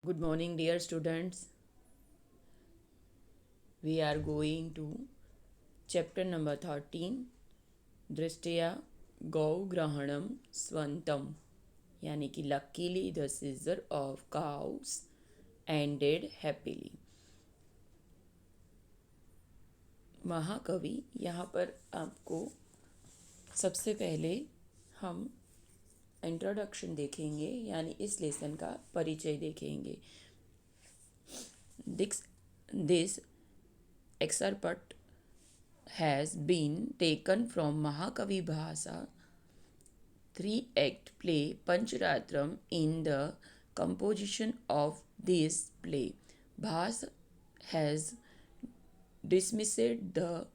Good morning, dear students. We are going to chapter number 13, दृष्टया गौग्रहणम स्वंतम, यानी कि luckily the seizure of cows ended happily. महाकवि यहाँ पर आपको सबसे पहले हम इंट्रोडक्शन देखेंगे, यानी इस लेसन का परिचय देखेंगे। This excerpt has been taken from Mahakavi Bhasa 3-act play Pancharatram. In the composition of this play, Bhas has dismissed the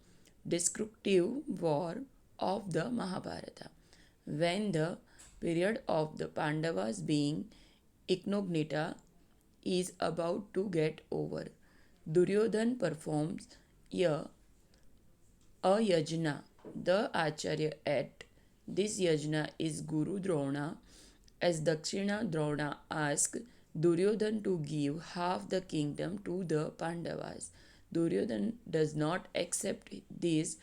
destructive war of the Mahabharata. When the period of the Pandavas being incognita is about to get over, Duryodhan performs a yajna. The acharya at this yajna is Guru Drona. As Dakshina, Drona asks Duryodhan to give half the kingdom to the Pandavas. Duryodhan does not accept this,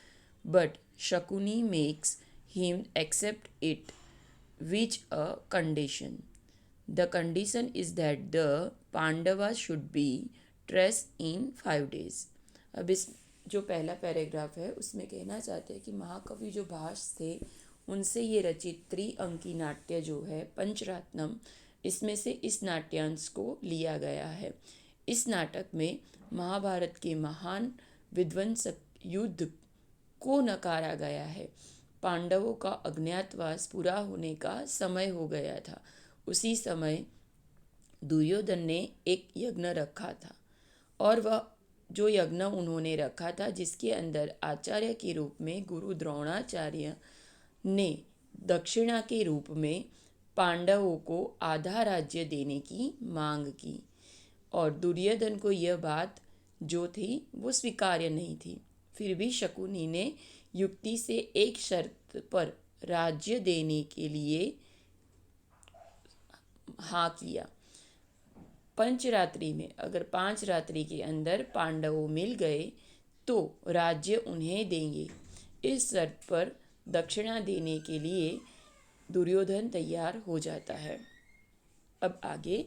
but Shakuni makes him accept it, which a condition. The condition is that the Pandavas should be dressed in 5 days. अब इस जो पहला paragraph है उसमें कहना चाहते हैं कि महाकवि जो भास थे उनसे ये रचित त्रिअंकी नाट्य जो है पंचरत्नम, इसमें से इस नाट्यांश को लिया गया है। इस नाटक में महाभारत के महान विध्वंसक युद्ध को नकारा गया है। पांडवों का अज्ञातवास पूरा होने का समय हो गया था। उसी समय दुर्योधन ने एक यज्ञ रखा था, और वह जो यज्ञ उन्होंने रखा था जिसके अंदर आचार्य के रूप में गुरु द्रोणाचार्य ने दक्षिणा के रूप में पांडवों को आधा राज्य देने की मांग की, और दुर्योधन को यह बात जो थी वो स्वीकार्य नहीं थी। फिर भी शकुनी ने युक्ति से एक शर्त पर राज्य देने के लिए हाँ किया। पंचरात्रि में अगर 5 रात्रि के अंदर पांडवों मिल गए तो राज्य उन्हें देंगे। इस शर्त पर दक्षिणा देने के लिए दुर्योधन तैयार हो जाता है। अब आगे,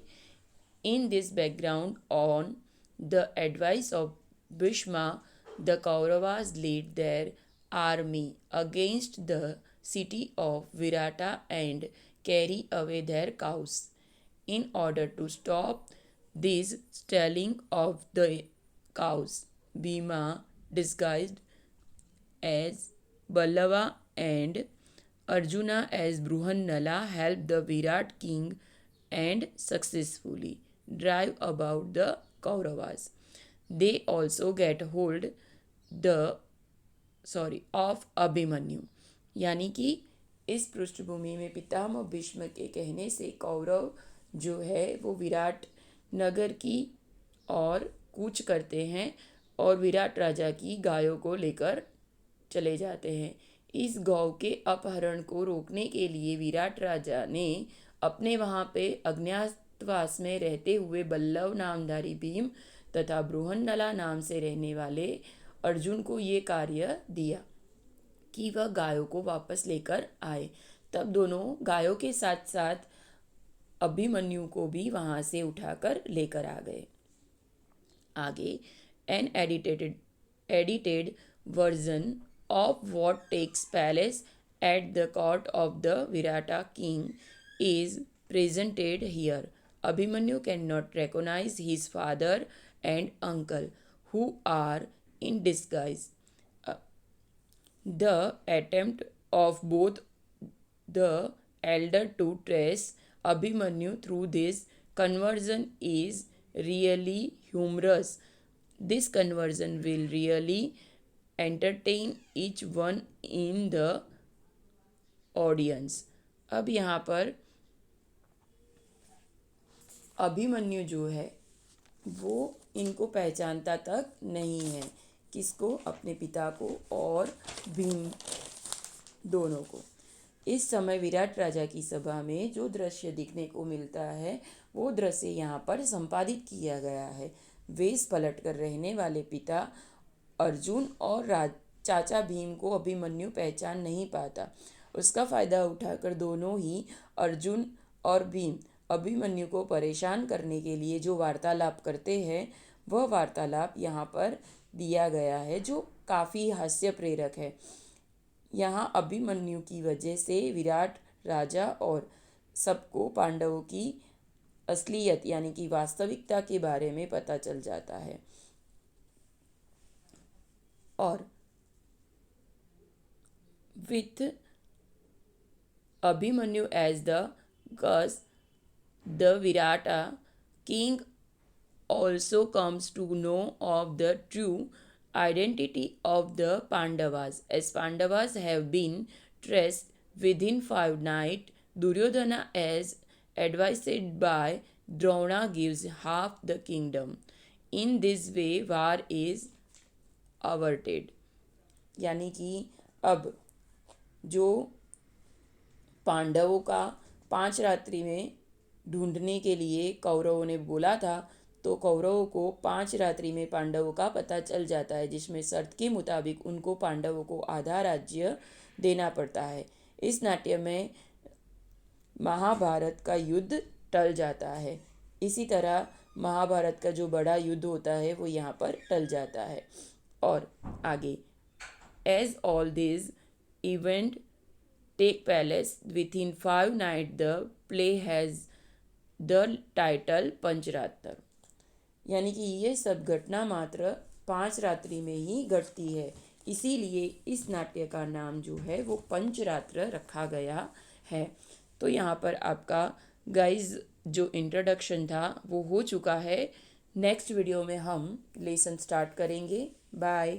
in this background on the advice of Bhishma the Kauravas lead their army against the city of Virata and carry away their cows. In order to stop this stealing of the cows, Bhima, disguised as Ballava and Arjuna as Bruhannala, helped the Virat king and successfully drive about the Kauravas. They also get hold of Abhimanyu, यानी कि इस पृष्ठभूमि में पितामह भीष्म के कहने से कौरव जो है वो विराट नगर की ओर कूच करते हैं और विराट राजा की गायों को लेकर चले जाते हैं। इस गौ के अपहरण को रोकने के लिए विराट राजा ने अपने वहाँ पे अज्ञातवास में रहते हुए बल्लव नामधारी भीम तथा बृहन्नला नाम से रहने वाले अर्जुन को ये कार्य दिया कि वह गायों को वापस लेकर आए। तब दोनों गायों के साथ साथ अभिमन्यु को भी वहाँ से उठाकर लेकर आ गए। आगे, an edited version of what takes place at the court of the Virata king is presented here. Abhimanyu can not recognise his father and uncle who are in disguise. The attempt of both the elder to trace Abhimanyu through this conversion is really humorous. This conversion will really entertain each one in the audience. अब यहाँ पर अभिमन्यु जो है वो इनको पहचानता तक नहीं है। किसको? अपने पिता को और भीम दोनों को। इस समय विराट राजा की सभा में जो दृश्य दिखने को मिलता है वो दृश्य यहाँ पर संपादित किया गया है। वेश पलट कर रहने वाले पिता अर्जुन और चाचा भीम को अभिमन्यु पहचान नहीं पाता। उसका फायदा उठाकर दोनों ही अर्जुन और भीम अभिमन्यु को परेशान करने के लिए जो वार्तालाप करते हैं, वह वार्तालाप यहाँ पर दिया गया है, जो काफ़ी हास्य प्रेरक है। यहाँ अभिमन्यु की वजह से विराट राजा और सबको पांडवों की असलियत यानी कि वास्तविकता के बारे में पता चल जाता है। और with Abhimanyu as the cause, the Virata king also comes to know of the true identity of the Pandavas. As Pandavas have been traced within 5 nights, Duryodhana, as advised by Drona, gives half the kingdom. In this way, war is averted. यानी कि अब जो पांडवों का 5 रात्रि में ढूंढने के लिए कौरवों ने बोला था, तो कौरवों को 5 रात्रि में पांडवों का पता चल जाता है, जिसमें शर्त के मुताबिक उनको पांडवों को आधा राज्य देना पड़ता है। इस नाट्य में महाभारत का युद्ध टल जाता है। इसी तरह महाभारत का जो बड़ा युद्ध होता है वो यहाँ पर टल जाता है। और आगे, as all these events take place within 5 nights, the play has the title पंचरात्र। यानी कि ये सब घटना मात्र 5 रात्रि में ही घटती है, इसीलिए इस नाट्य का नाम जो है वो पंचरात्र रखा गया है। तो यहाँ पर आपका गाइज जो इंट्रोडक्शन था वो हो चुका है। नेक्स्ट वीडियो में हम लेसन स्टार्ट करेंगे। बाय।